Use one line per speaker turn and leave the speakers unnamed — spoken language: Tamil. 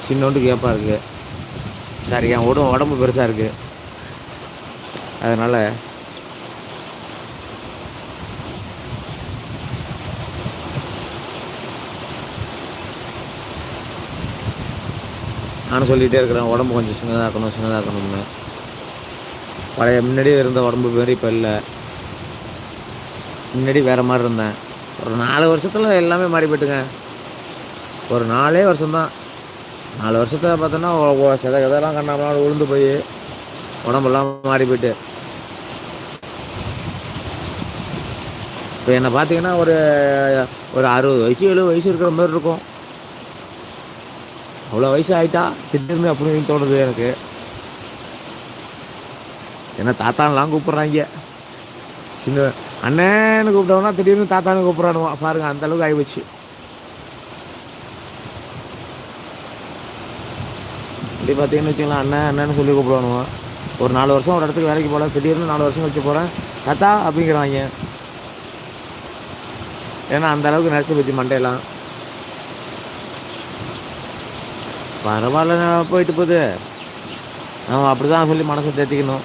சின்னோண்டு கேப்பாக இருக்குது. சரி என் உடம்பு பெருசாக இருக்குது. அதனால் நானும் சொல்லிகிட்டே இருக்கிறேன், உடம்பு கொஞ்சம் சின்னதாக்கணும்னு. பழைய முன்னாடியே இருந்த உடம்பு மாரி இப்போ இல்லை. முன்னாடி வேறு மாதிரி இருந்தேன். ஒரு 4 வருஷத்தில் எல்லாமே மாறி போய்ட்டுங்க. ஒரு 4 வருஷம்தான். 4 வருஷத்தில் பார்த்தோன்னா செதெல்லாம் கண்ணாமலாம் விழுந்து போய் உடம்பெல்லாம் மாறி போய்ட்டு. இப்போ என்னை பார்த்தீங்கன்னா ஒரு 60 வயசு 70 வயசு இருக்கிற மாதிரி இருக்கும். அவ்வளோ வயசு ஆகிட்டா திடீர்னு அப்படின்னு தோணுது எனக்கு. ஏன்னா தாத்தானெலாம் கூப்பிட்றாங்க. சின்ன அண்ணன்னு கூப்பிட்டோம்னா திடீர்னு தாத்தானு கூப்பிட்றானுவான் பாருங்கள், அந்தளவுக்கு ஆகிப்போச்சு. இப்படி பார்த்தீங்கன்னு வச்சுக்கலாம், அண்ணன்னு சொல்லி கூப்பிடுவானுவான். ஒரு 4 வருஷம் ஒரு இடத்துக்கு வேலைக்கு போகல, திடீர்னு 4 வருஷம் கழிச்சு போகிறேன், தாத்தா அப்படிங்கிறாங்க. ஏன்னா அந்தளவுக்கு நினச்சி போச்சு மண்டையெல்லாம். பரவாயில்ல, போயிட்டு போகுது. நம்ம அப்படி தான் சொல்லி மனசை தேர்த்திக்கணும்.